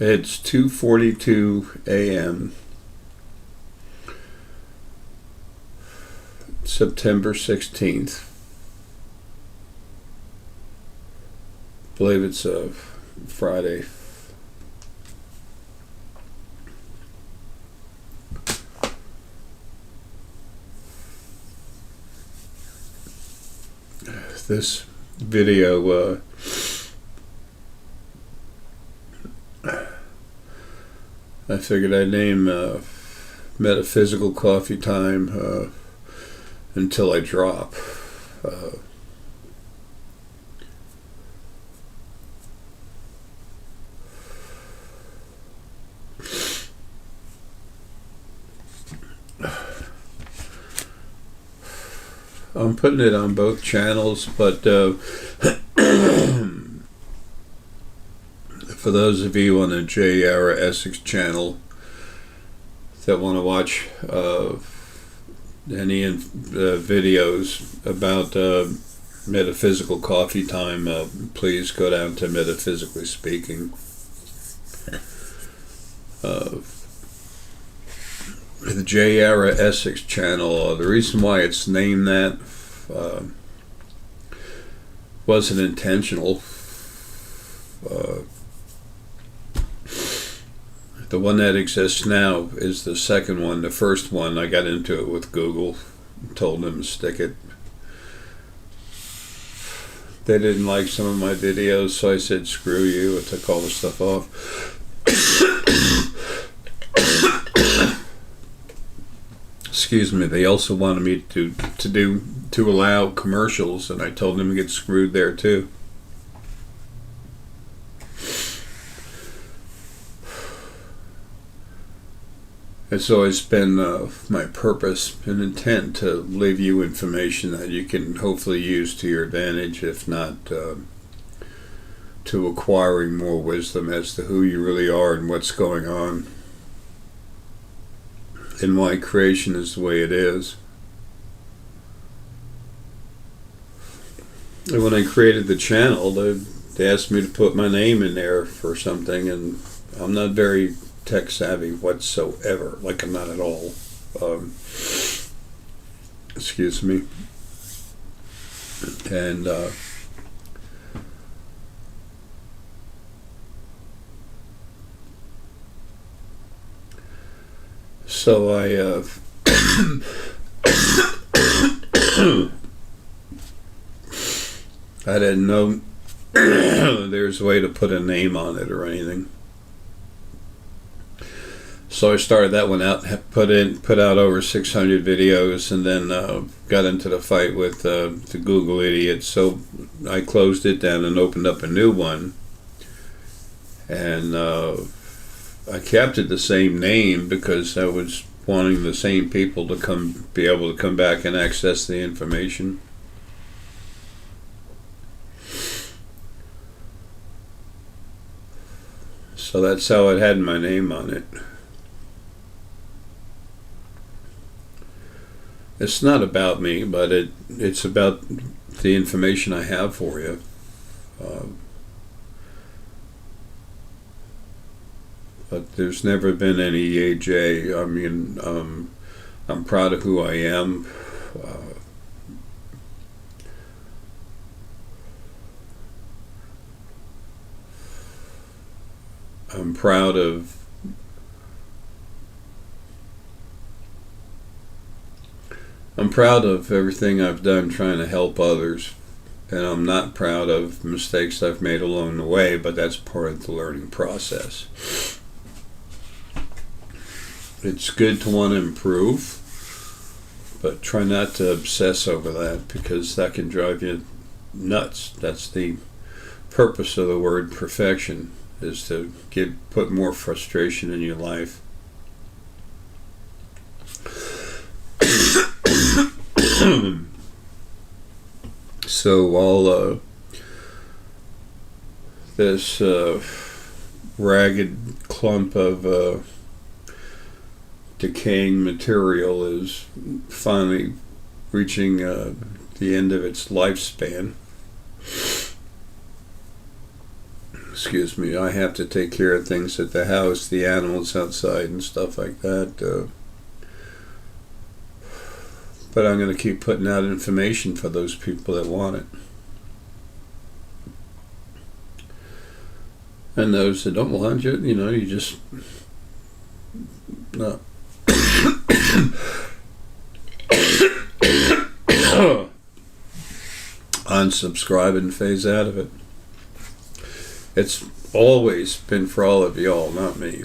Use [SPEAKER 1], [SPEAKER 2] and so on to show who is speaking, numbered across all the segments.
[SPEAKER 1] It's 2:42 a.m. September 16th. I believe it's a Friday. This video I figured I'd name Metaphysical Coffee Time until I drop. I'm putting it on both channels, but for those of you on the J'Arae Essex channel that want to watch any videos about Metaphysical Coffee Time, please go down to Metaphysically Speaking. The J'Arae Essex channel, the reason why it's named that wasn't intentional. The one that exists now is the second one. The first one, I got into it with Google, told them to stick it. They didn't like some of my videos, so I said screw you. I took all the stuff off. Excuse me. They also wanted me to allow commercials, and I told them to get screwed there too. It's always been my purpose and intent to leave you information that you can hopefully use to your advantage, if not to acquiring more wisdom as to who you really are and what's going on, and why creation is the way it is. And when I created the channel, they asked me to put my name in there for something, and I'm not very tech savvy whatsoever. Like, I'm not at all. Excuse me. And so I I didn't know there's a way to put a name on it or anything. So I started that one out, put out over 600 videos, and then got into the fight with the Google idiot. So I closed it down and opened up a new one, and I kept it the same name because I was wanting the same people to be able to come back and access the information. So that's how it had my name on it. It's not about me, but it's about the information I have for you. But there's never been any AJ. I mean, I'm proud of who I am. I'm proud of everything I've done trying to help others, and I'm not proud of mistakes I've made along the way, but that's part of the learning process. It's good to want to improve, but try not to obsess over that, because that can drive you nuts. That's the purpose of the word perfection, is to put more frustration in your life. So all this ragged clump of decaying material is finally reaching the end of its lifespan. excuse me, I have to take care of things at the house, the animals outside and stuff like that. But I'm going to keep putting out information for those people that want it. And those that don't want it, you just no. Unsubscribe and phase out of it. It's always been for all of y'all, not me.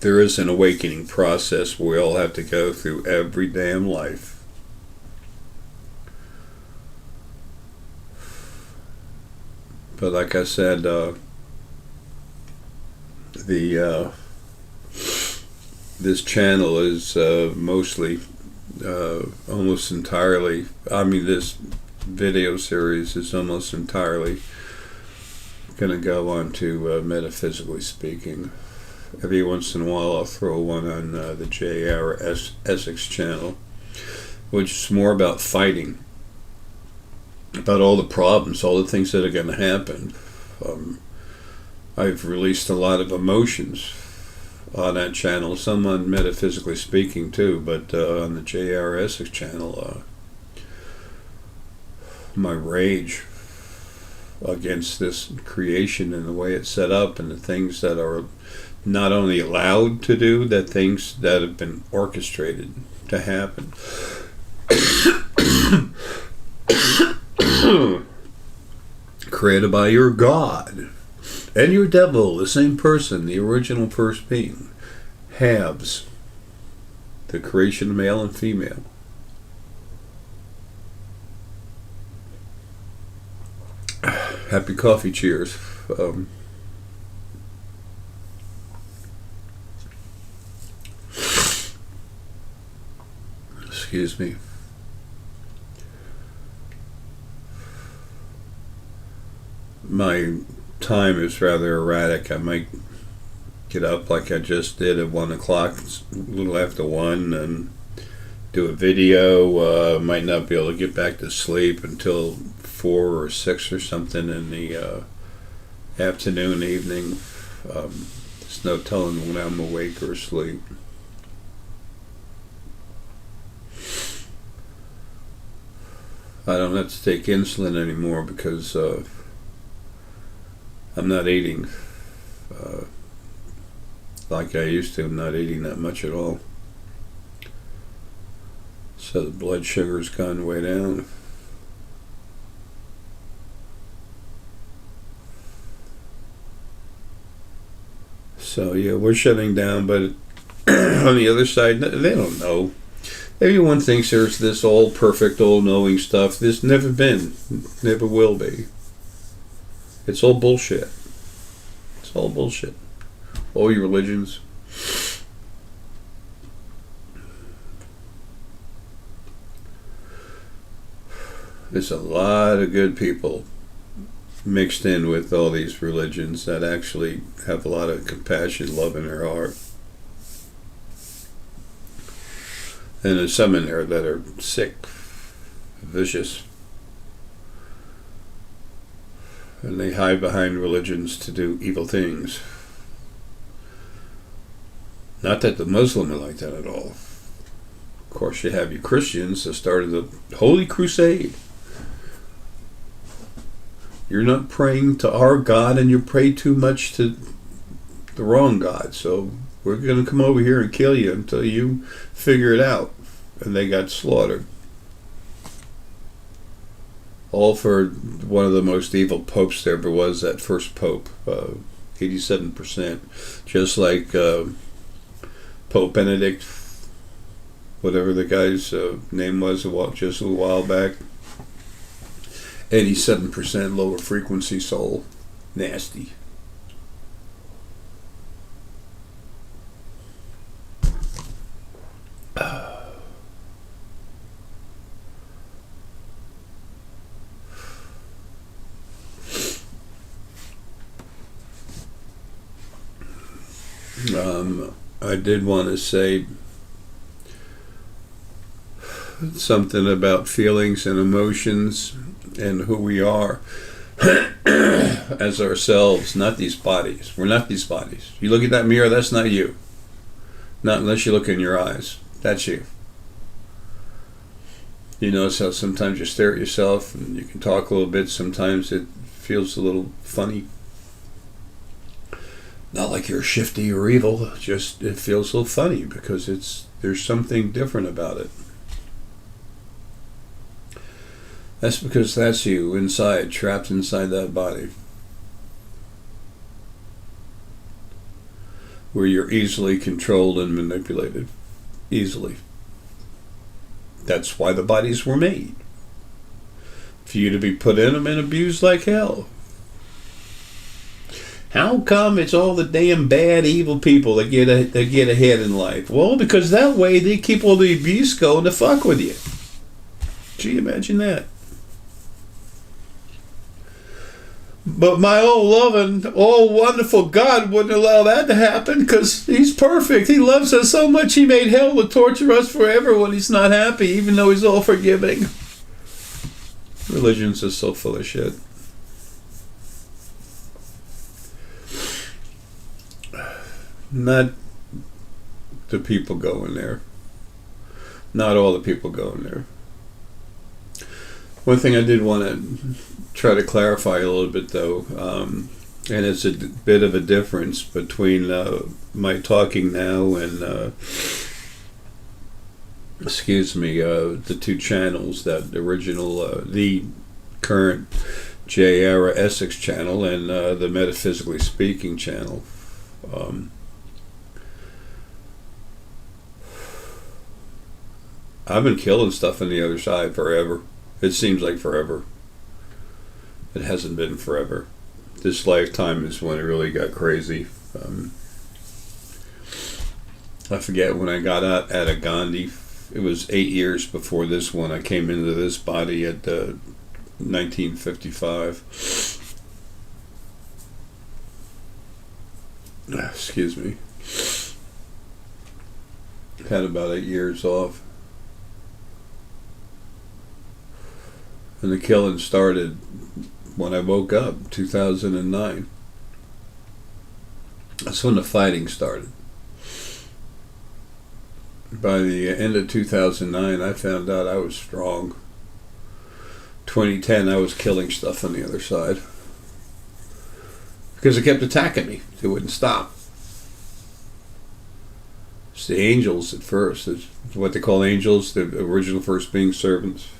[SPEAKER 1] There is an awakening process we all have to go through every damn life. But like I said, this channel is mostly, almost entirely, this video series is almost entirely going to go on to Metaphysically Speaking. Every once in a while I'll throw one on the J'Arae Essex channel, which is more about fighting, about all the problems, all the things that are going to happen. I've released a lot of emotions on that channel, some on Metaphysically Speaking too, but on the J'Arae Essex channel, my rage against this creation and the way it's set up and the things that are not only allowed to do, that things that have been orchestrated to happen. Created by your God and your devil, the same person, the original first being, halves, the creation of male and female. Happy coffee cheers. Excuse me. My time is rather erratic. I might get up like I just did at 1 o'clock, a little after 1, and do a video. Might not be able to get back to sleep until 4 or 6 or something in the afternoon, evening. There's no telling when I'm awake or asleep. I don't have to take insulin anymore because I'm not eating like I used to. I'm not eating that much at all. So the blood sugar's gone way down. So yeah, we're shutting down, but on the other side, they don't know. Everyone thinks there's this all perfect, all knowing stuff. There's never been, never will be. It's all bullshit. It's all bullshit. All your religions. There's a lot of good people mixed in with all these religions that actually have a lot of compassion, love in their heart. And there's some in there that are sick, vicious. And they hide behind religions to do evil things. Not that the Muslim are like that at all. Of course, you have your Christians that started the Holy Crusade. You're not praying to our God, and you pray too much to the wrong God. So we're going to come over here and kill you until you figure it out. And they got slaughtered. All for one of the most evil popes there ever was, that first pope, 87%. Just like Pope Benedict, whatever the guy's name was just a little while back. 87% lower frequency soul. Nasty. I did want to say something about feelings and emotions and who we are. as ourselves, not these bodies. We're not these bodies. You look at that mirror, that's not you. Not unless you look in your eyes. That's you. You notice how sometimes you stare at yourself and you can talk a little bit. Sometimes it feels a little funny. Not like you're shifty or evil. Just it feels a little funny because there's something different about it. That's because that's you inside, trapped inside that body. Where you're easily controlled and manipulated. Easily. That's why the bodies were made. For you to be put in them and abused like hell. How come it's all the damn bad, evil people that get ahead in life? Well, because that way they keep all the abuse going to fuck with you. Gee, imagine that. But my all loving, all wonderful God wouldn't allow that to happen because He's perfect. He loves us so much He made hell to torture us forever when He's not happy, even though He's all forgiving. Religion's just so full of shit. Not the people going there. Not all the people going there. One thing I did want to try to clarify a little bit, though, and it's a bit of a difference between my talking now and, the two channels, that original, the current J'Arae Essex channel and the Metaphysically Speaking channel. I've been killing stuff on the other side forever. It seems like forever. It hasn't been forever. This lifetime is when it really got crazy. I forget when I got out at Gandhi. It was 8 years before this one. I came into this body at 1955. Excuse me. Had about 8 years off. And the killing started when I woke up, 2009. That's when the fighting started. By the end of 2009, I found out I was strong. 2010, I was killing stuff on the other side. Because it kept attacking me. It wouldn't stop. It's the angels at first. It's what they call angels, the original first being servants.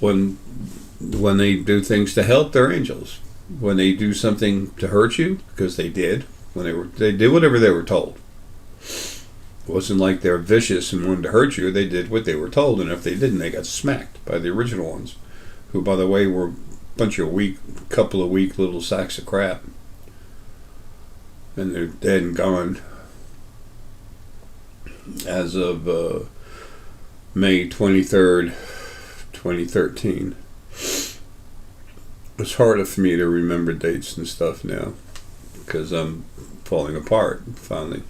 [SPEAKER 1] When they do things to help, they're angels. When they do something to hurt you, because they did, they did whatever they were told. It wasn't like they're vicious and wanted to hurt you. They did what they were told, and if they didn't, they got smacked by the original ones, who, by the way, were a couple of weak little sacks of crap, and they're dead and gone. As of May 23rd. 2013. It's harder for me to remember dates and stuff now because I'm falling apart finally.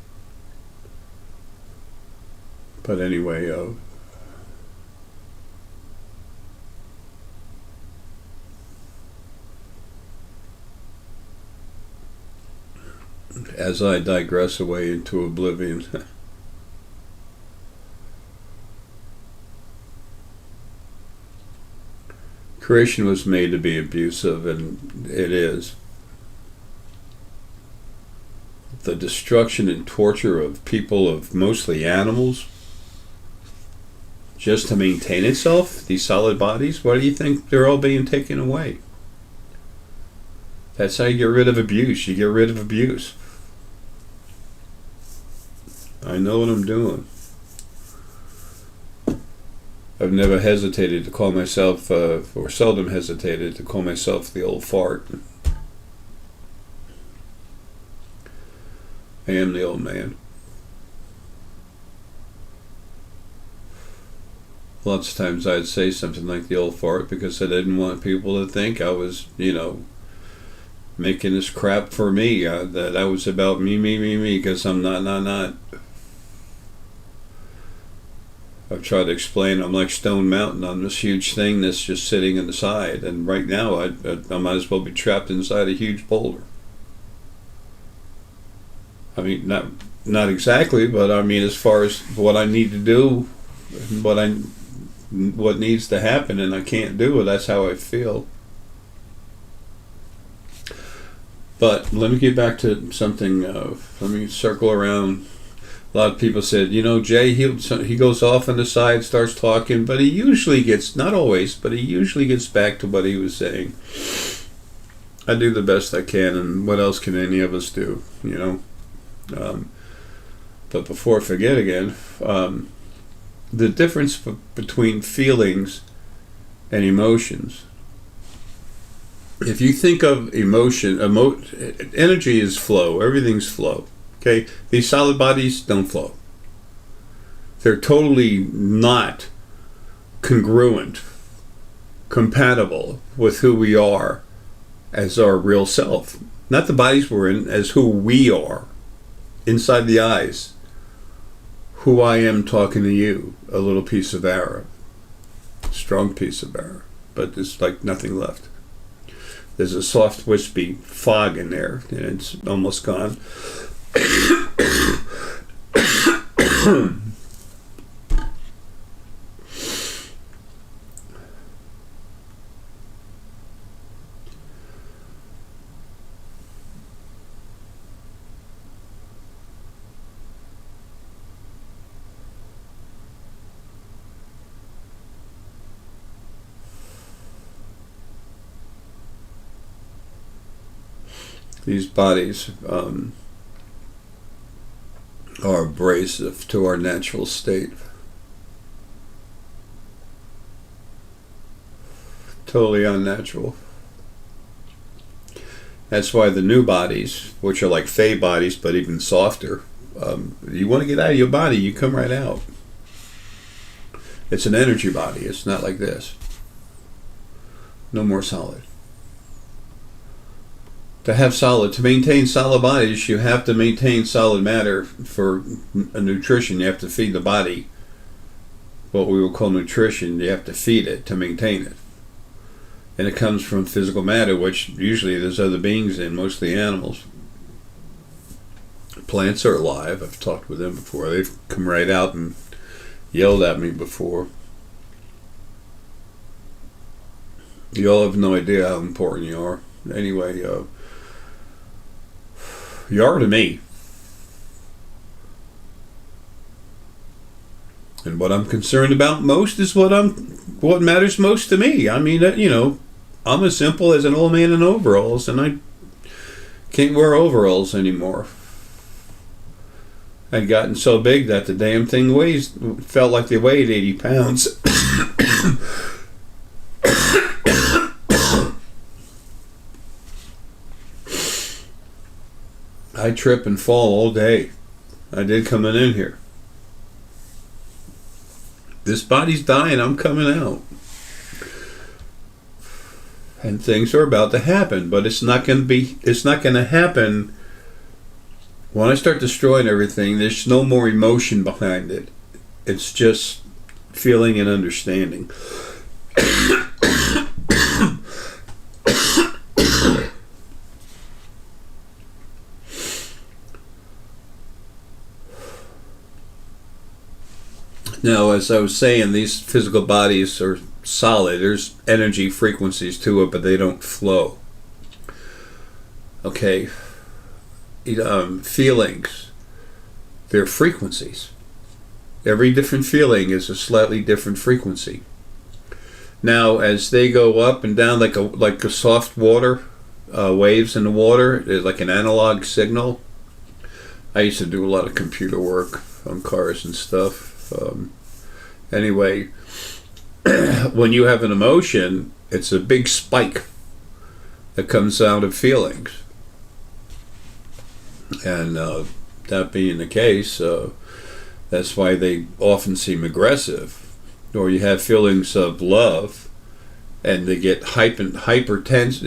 [SPEAKER 1] But anyway, as I digress away into oblivion. Creation was made to be abusive, and it is. The destruction and torture of people, of mostly animals, just to maintain itself, these solid bodies, why do you think they're all being taken away? That's how you get rid of abuse. You get rid of abuse. I know what I'm doing. I've never hesitated to call myself, or seldom hesitated to call myself the old fart. I am the old man. Lots of times I'd say something like the old fart because I didn't want people to think I was, making this crap for me, that I was about me, because I'm not. I've tried to explain I'm like Stone Mountain. I'm this huge thing that's just sitting in the side, and right now I might as well be trapped inside a huge boulder. I mean, not exactly, but I mean, as far as what I need to do, what needs to happen, and I can't do it. That's how I feel. But let me get back to something. Let me circle around. A lot of people said, Jay, he goes off on the side, starts talking, but he usually gets, not always, but he usually gets back to what he was saying. I do the best I can, and what else can any of us do, But before I forget again, the difference between feelings and emotions. If you think of emotion, energy is flow. Everything's flow. Okay, these solid bodies don't flow. They're totally not congruent, compatible with who we are as our real self. Not the bodies we're in, as who we are, inside the eyes. Who I am talking to you, a little piece of air, strong piece of air, but there's like nothing left. There's a soft, wispy fog in there, and it's almost gone. These bodies are abrasive to our natural state. Totally unnatural. That's why the new bodies, which are like Fey bodies, but even softer, you want to get out of your body, you come right out. It's an energy body. It's not like this. No more solid. To maintain solid bodies, you have to maintain solid matter for a nutrition. You have to feed the body what we will call nutrition. You have to feed it to maintain it. And it comes from physical matter, which usually there's other beings in, mostly animals. Plants are alive. I've talked with them before. They've come right out and yelled at me before. You all have no idea how important you are. Anyway, you are to me. And what I'm concerned about most is what matters most to me. I mean, I'm as simple as an old man in overalls, and I can't wear overalls anymore. I'd gotten so big that the damn thing felt like they weighed 80 pounds. I trip and fall all day. I did coming in here. This body's dying, I'm coming out. And things are about to happen, but it's not going to happen when I start destroying everything. There's no more emotion behind it. It's just feeling and understanding. Now, as I was saying, these physical bodies are solid. There's energy frequencies to it, but they don't flow. Okay. Feelings. They're frequencies. Every different feeling is a slightly different frequency. Now, as they go up and down like a soft water, waves in the water, like an analog signal. I used to do a lot of computer work on cars and stuff. Anyway, when you have an emotion, it's a big spike that comes out of feelings. And that being the case, that's why they often seem aggressive. Or you have feelings of love, and they get hyper tense,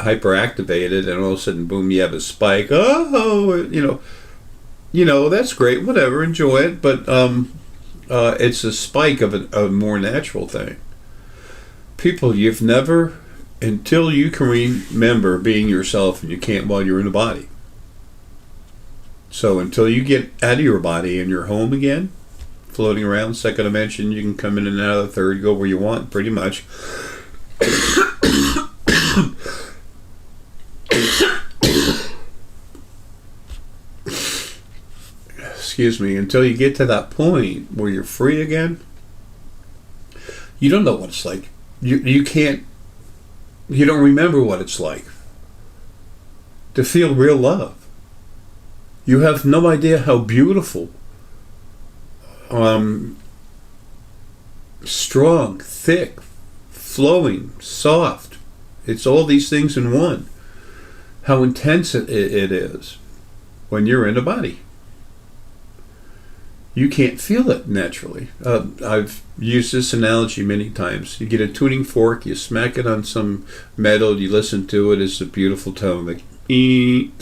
[SPEAKER 1] hyper activated, and all of a sudden, boom, you have a spike. Oh, that's great, whatever, enjoy it. But it's a spike of a more natural thing. People, you've never, until you can remember being yourself, and you can't while you're in a body. So until you get out of your body and you're home again, floating around, second dimension, you can come in and out of the third, go where you want, pretty much. Excuse me, until you get to that point where you're free again, you don't know what it's like. You don't remember what it's like to feel real love. You have no idea how beautiful, strong, thick, flowing, soft. It's all these things in one. How intense it is when you're in a body. You can't feel it naturally. I've used this analogy many times. You get a tuning fork, you smack it on some metal, you listen to it, it's a beautiful tone, like ee.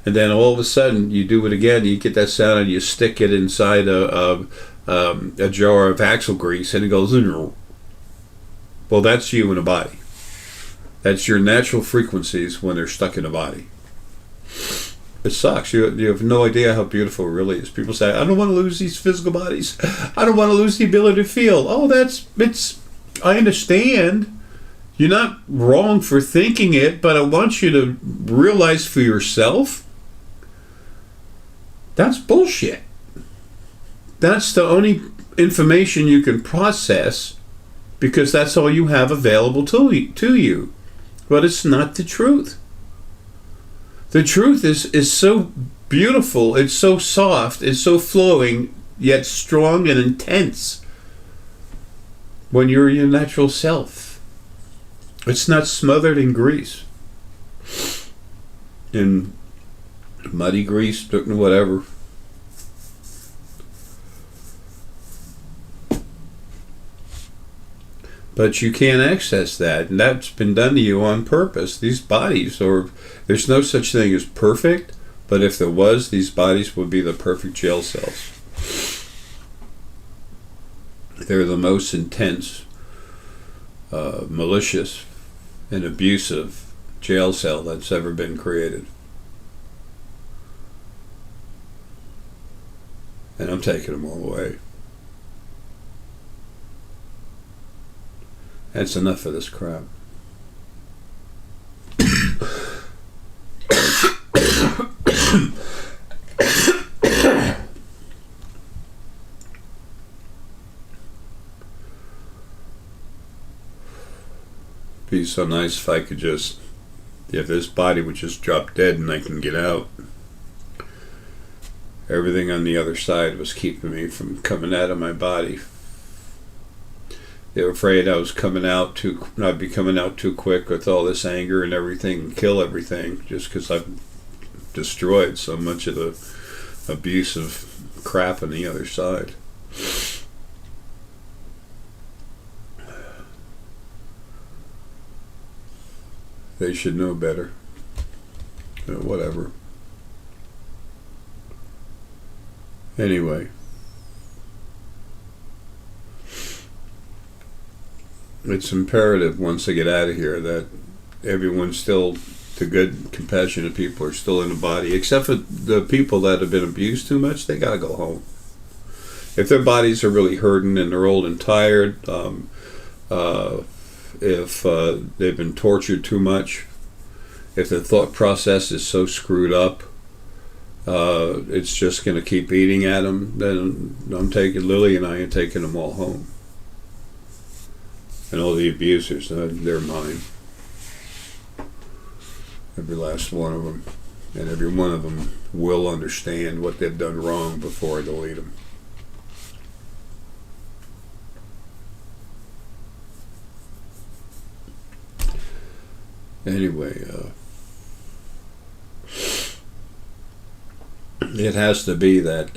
[SPEAKER 1] And then all of a sudden you do it again, you get that sound and you stick it inside a jar of axle grease and it goes, well, that's you in a body. That's your natural frequencies when they're stuck in a body. It sucks. You have no idea how beautiful it really is. People say, I don't want to lose these physical bodies. I don't want to lose the ability to feel. Oh, I understand. You're not wrong for thinking it, but I want you to realize for yourself, that's bullshit. That's the only information you can process because that's all you have available to you. But it's not the truth. The truth is so beautiful, it's so soft, it's so flowing, yet strong and intense when you're your natural self. It's not smothered in grease, in muddy grease, whatever. But you can't access that, and that's been done to you on purpose. These bodies, there's no such thing as perfect, but if there was, these bodies would be the perfect jail cells. They're the most intense, malicious, and abusive jail cell that's ever been created. And I'm taking them all away. That's enough of this crap. Be so nice if I could if this body would just drop dead and I can get out. Everything on the other side was keeping me from coming out of my body. They were afraid I was I'd be coming out too quick with all this anger and everything, and kill everything, just because I've destroyed so much of the abusive crap on the other side. They should know better. Whatever. Anyway. It's imperative once I get out of here that everyone's still, the good, compassionate people are still in the body, except for the people that have been abused too much. They gotta go home. If their bodies are really hurting and they're old and tired, if they've been tortured too much, if the thought process is so screwed up, it's just going to keep eating at them, then Lily and I are taking them all home. And all the abusers, they're mine. Every last one of them. And every one of them will understand what they've done wrong before I delete them. Anyway, it has to be that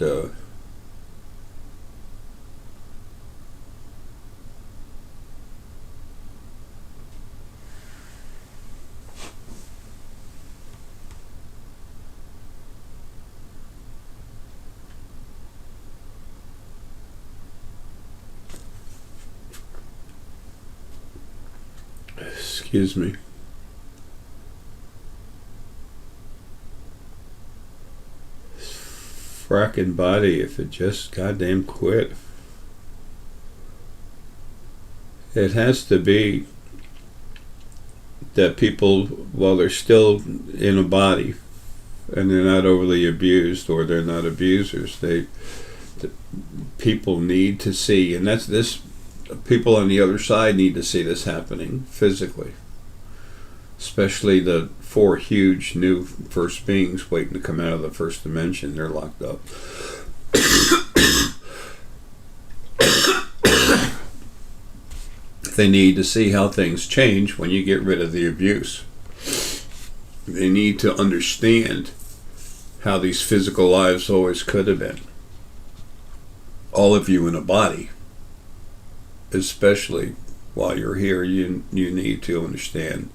[SPEAKER 1] Excuse me. Fracking body, if it just goddamn quit. It has to be that people, while they're still in a body and they're not overly abused, or they're not abusers, people need to see, and that's this, people on the other side need to see this happening physically, especially the 4 huge new first beings waiting to come out of the first dimension. They're locked up. They need to see how things change when you get rid of the abuse. They need to understand how these physical lives always could have been. All of you in a body, especially while you're here, you need to understand,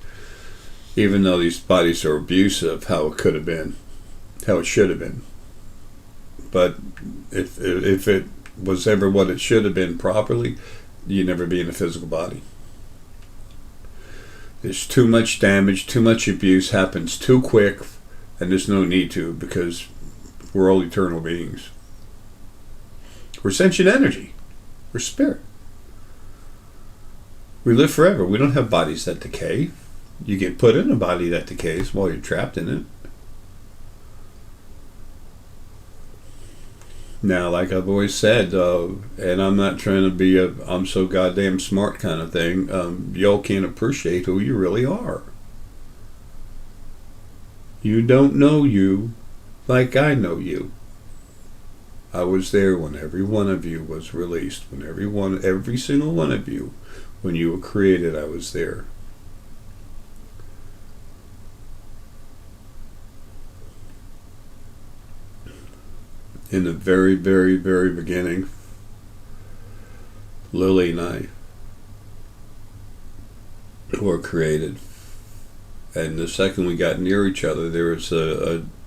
[SPEAKER 1] even though these bodies are abusive, how it could have been, how it should have been. But if it was ever what it should have been properly, you'd never be in a physical body. There's too much damage, too much abuse happens too quick, and there's no need to, because we're all eternal beings. We're sentient energy. We're spirit. We live forever. We don't have bodies that decay. You get put in a body that decays while you're trapped in it. Now, like I've always said, and I'm not trying to be a I'm so goddamn smart kind of thing, y'all can't appreciate who you really are. You don't know you like I know you. I was there when every one of you was released, when every single one of you, when you were created, I was there. In the very, very, very beginning, Lily and I were created. And the second we got near each other, there was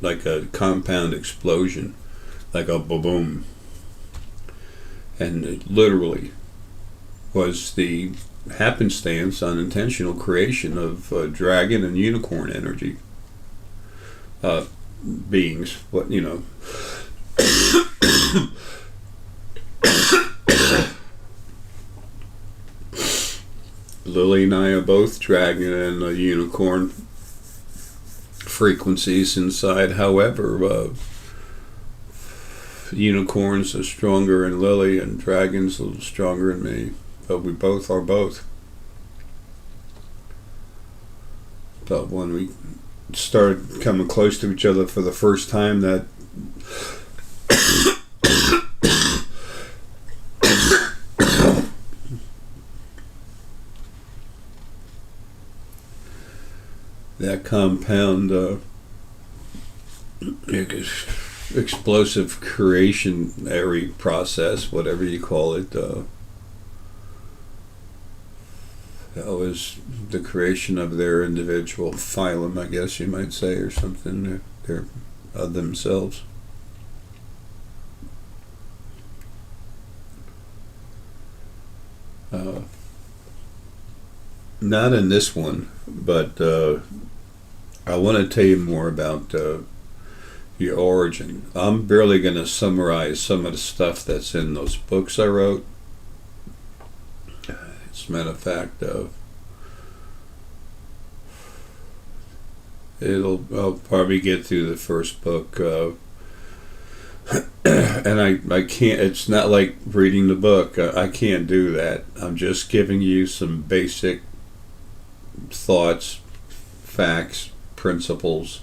[SPEAKER 1] like a compound explosion, like a boom. And it literally was the happenstance, unintentional creation of dragon and unicorn energy beings. What, you know. Lily and I are both dragon and unicorn frequencies inside. However, unicorns are stronger in Lily and dragons a little stronger in me. But we both are both. But when we started coming close to each other for the first time, that that compound explosive creationary process, whatever you call it, that was the creation of their individual phylum, I guess you might say, or something. They're of themselves. Not in this one, but I want to tell you more about your origin. I'm barely going to summarize some of the stuff that's in those books I wrote. As a matter of fact, I'll probably get through the first book, and I can't. It's not like reading the book. I can't do that. I'm just giving you some basic thoughts, facts, principles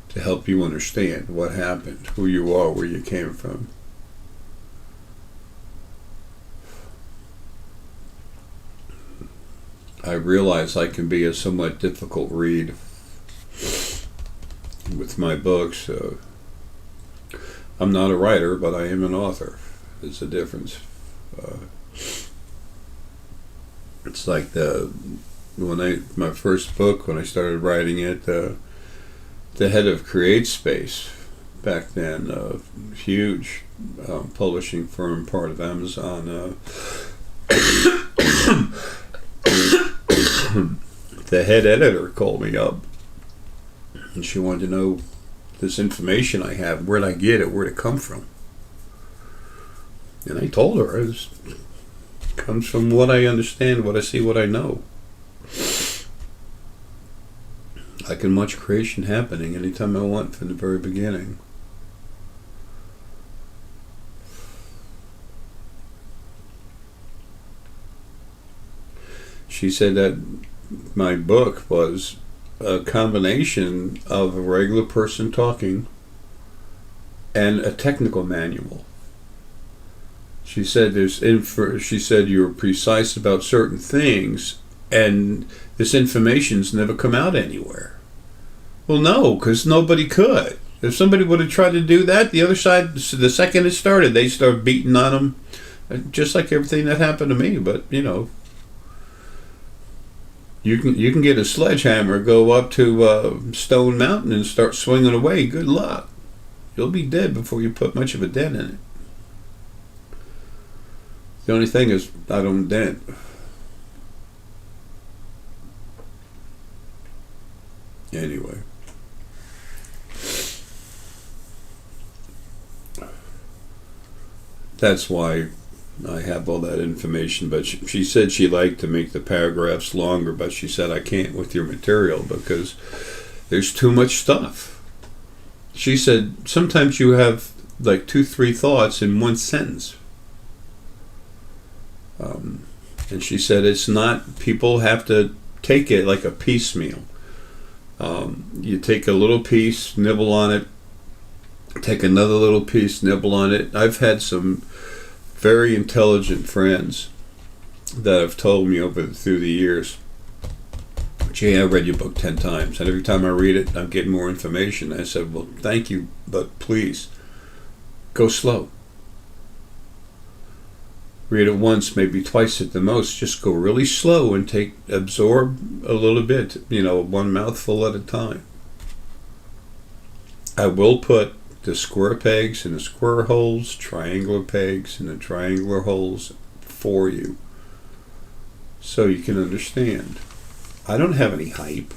[SPEAKER 1] to help you understand what happened, who you are, where you came from. I realize I can be a somewhat difficult read with my books. I'm not a writer, but I am an author. There's a difference. It's like my first book, when I started writing it, the head of Create Space back then, huge publishing firm, part of Amazon, the head editor called me up, and she wanted to know this information I have, where'd I get it, where'd it come from? And I told her it comes from what I understand, what I see, what I know. I can watch creation happening anytime I want from the very beginning. She said that my book was a combination of a regular person talking and a technical manual. She said she said you're precise about certain things, and this information's never come out anywhere. Well, no, because nobody could. If somebody would have tried to do that, the other side, the second it started, they started beating on them, just like everything that happened to me. But you know, you can get a sledgehammer, go up to Stone Mountain, and start swinging away. Good luck. You'll be dead before you put much of a dent in it. The only thing is, I don't dent. Anyway. That's why I have all that information. But she said she liked to make the paragraphs longer, but she said I can't with your material because there's too much stuff. She said sometimes you have like 2-3 thoughts in one sentence. And she said it's not, people have to take it like a piecemeal. You take a little piece, nibble on it, take another little piece, nibble on it. I've had some very intelligent friends that have told me through the years, Jay, I read your book 10 times, and every time I read it, I'm getting more information. I said, well, thank you, but please, go slow. Read it once, maybe twice at the most. Just go really slow and absorb a little bit, one mouthful at a time. I will put the square pegs in the square holes, triangular pegs in the triangular holes for you, so you can understand. I don't have any hype.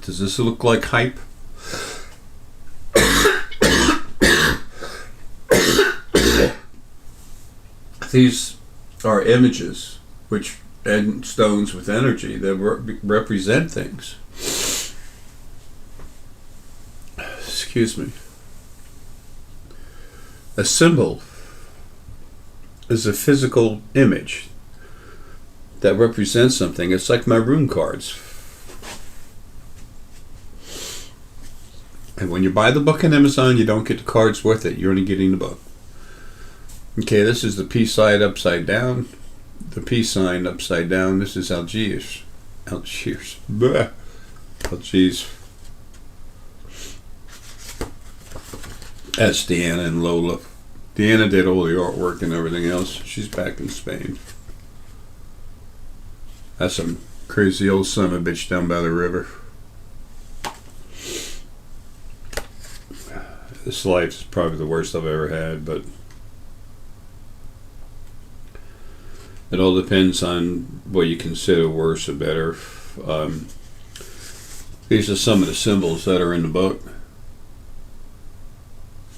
[SPEAKER 1] Does this look like hype? These are images and stones with energy that represent things. Excuse me. A symbol is a physical image that represents something. It's like my rune cards. And when you buy the book on Amazon, you don't get the cards with it. You're only getting the book. Okay, this is the peace side upside down. The peace sign upside down. This is Algiers. Algiers. That's Deanna and Lola. Deanna did all the artwork and everything else. She's back in Spain. That's some crazy old son of a bitch down by the river. This life is probably the worst I've ever had, but it all depends on what you consider worse or better. These are some of the symbols that are in the book.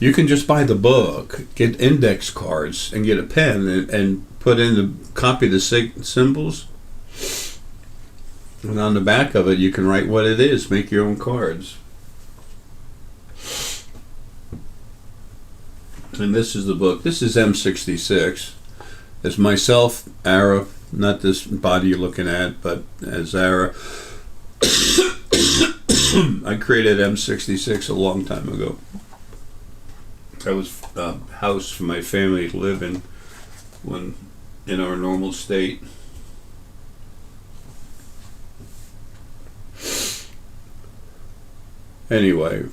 [SPEAKER 1] You can just buy the book, get index cards, and get a pen and put in copy the symbols. And on the back of it, you can write what it is. Make your own cards. And this is the book. This is M66. It's myself, J'Arae, not this body you're looking at, but as J'Arae. I created M66 a long time ago. That was a house for my family to live in when in our normal state. Anyway,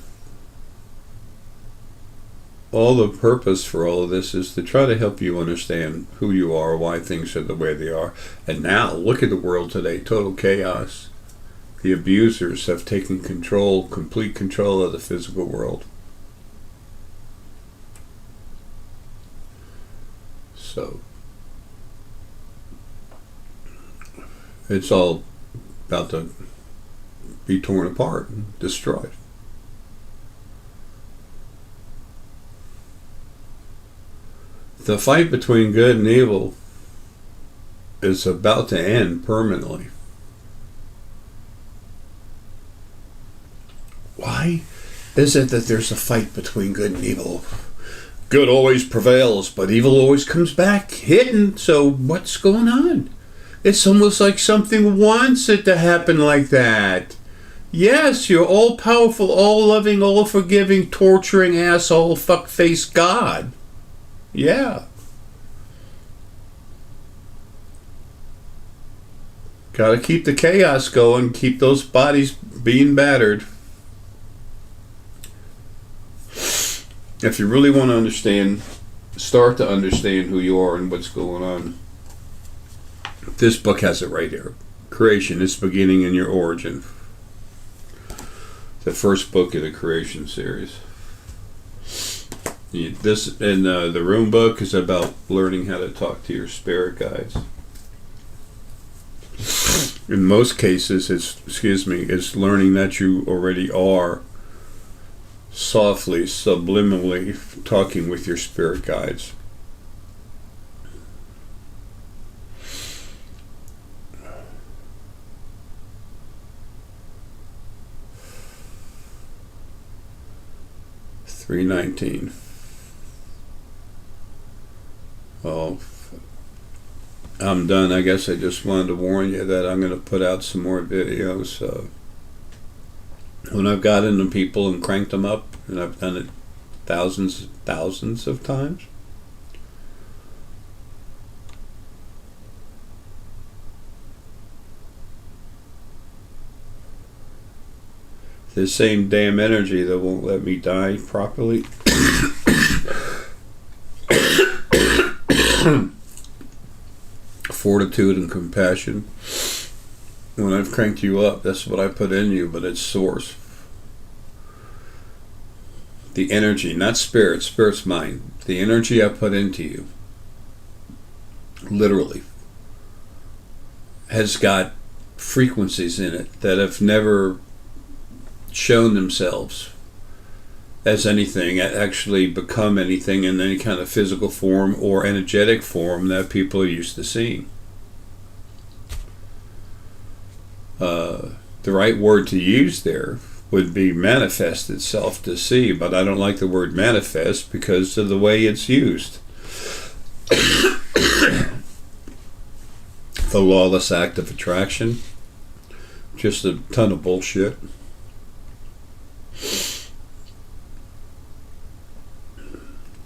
[SPEAKER 1] all the purpose for all of this is to try to help you understand who you are, why things are the way they are. And now, look at the world today, total chaos. The abusers have taken control, complete control of the physical world. So, It's all about to be torn apart and destroyed. The fight between good and evil is about to end permanently. Why is it that there's a fight between good and evil? Good always prevails, but evil always comes back hidden. So what's going on? It's almost like something wants it to happen like that. Yes, you're all-powerful, all-loving, all-forgiving, torturing asshole, fuck-face God. Yeah. Gotta keep the chaos going, keep those bodies being battered. If you really want to understand, start to understand who you are and what's going on, this book has it right here. Creation, its beginning and your origin. The first book of the creation series. This and the room book is about learning how to talk to your spirit guides. In most cases, it's learning that you already are softly, subliminally talking with your spirit guides. $3.19. Well, I'm done. I guess I just wanted to warn you that I'm going to put out some more videos. When I've gotten the people and cranked them up, and I've done it thousands of times, the same damn energy that won't let me die properly fortitude and compassion. When I've cranked you up, that's what I put in you, but it's source. The energy, not spirit, spirit's mine. The energy I put into you, literally, has got frequencies in it that have never shown themselves as anything, actually become anything in any kind of physical form or energetic form that people are used to seeing. The right word to use there would be manifest itself to see, but I don't like the word manifest because of the way it's used. The lawless act of attraction, just a ton of bullshit.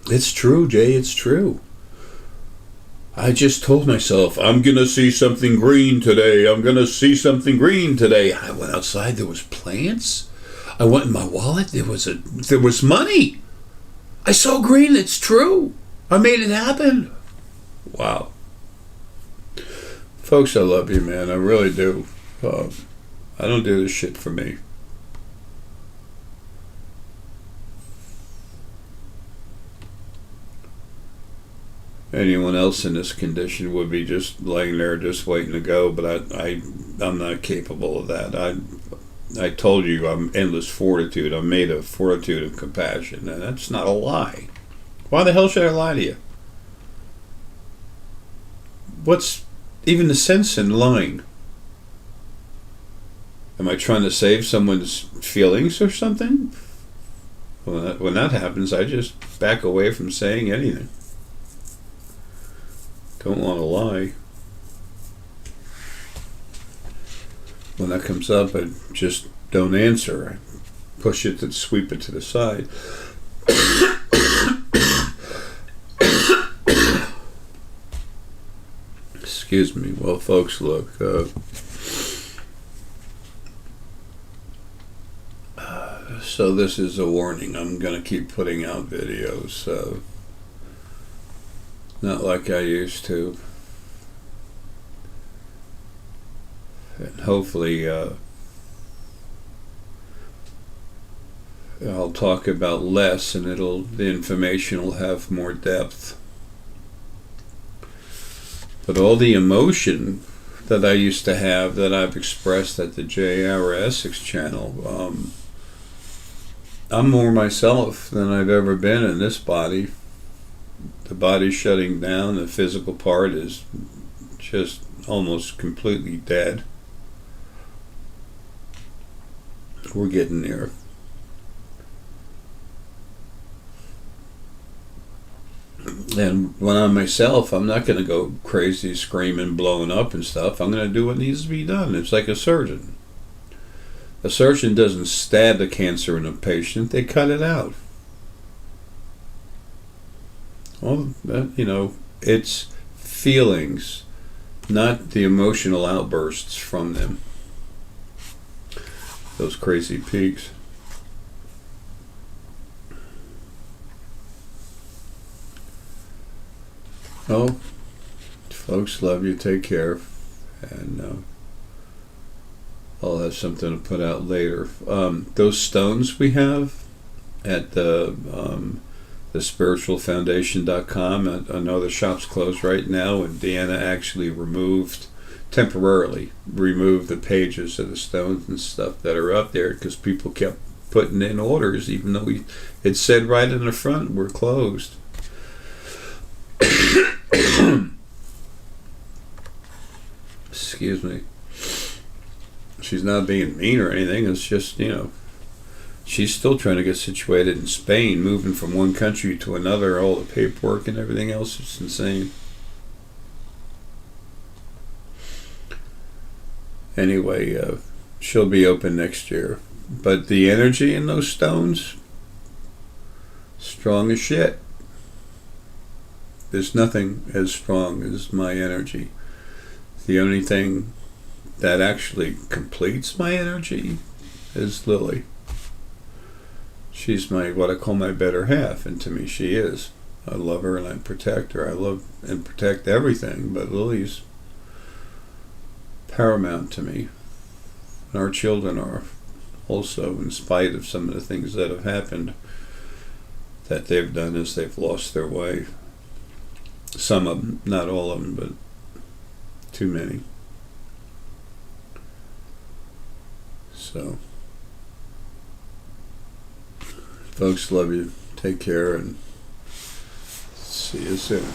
[SPEAKER 1] It's true, Jay, it's true. I just told myself, I'm going to see something green today. I'm going to see something green today. I went outside, there was plants. I went in my wallet, there was money. I saw green, it's true. I made it happen. Wow. Folks, I love you, man. I really do. I don't do this shit for me. Anyone else in this condition would be just laying there, just waiting to go. But I'm not capable of that. I told you I'm endless fortitude. I'm made of fortitude and compassion, and that's not a lie. Why the hell should I lie to you? What's even the sense in lying? Am I trying to save someone's feelings or something? When that happens, I just back away from saying anything. Don't want to lie. When that comes up, I just don't answer. I push it to sweep it to the side. Excuse me. Well, folks, look. So this is a warning. I'm going to keep putting out videos. Not like I used to. And hopefully I'll talk about less, and the information will have more depth. But all the emotion that I used to have, that I've expressed at the J'Arae Essex channel. I'm more myself than I've ever been in this body. The body's shutting down. The physical part is just almost completely dead. We're getting there. And when I'm myself, I'm not going to go crazy, screaming, blowing up and stuff. I'm going to do what needs to be done. It's like a surgeon. A surgeon doesn't stab the cancer in a patient, they cut it out. Well, it's feelings, not the emotional outbursts from them. Those crazy peaks. Oh, folks, love you. Take care. And I'll have something to put out later. Those stones we have at the spiritualfoundation.com. I know the shop's closed right now, and Deanna actually temporarily removed the pages of the stones and stuff that are up there because people kept putting in orders, even though it said right in the front, we're closed. Excuse me. She's not being mean or anything. It's just, she's still trying to get situated in Spain, moving from one country to another, all the paperwork and everything else. It's insane. Anyway, she'll be open next year. But the energy in those stones, strong as shit. There's nothing as strong as my energy. The only thing that actually completes my energy is Lily. She's what I call my better half, and to me she is. I love her and I protect her. I love and protect everything, but Lily's paramount to me. And our children are also, in spite of some of the things that have happened that they've done, as they've lost their way. Some of them, not all of them, but too many. So, folks, love you. Take care and see you soon.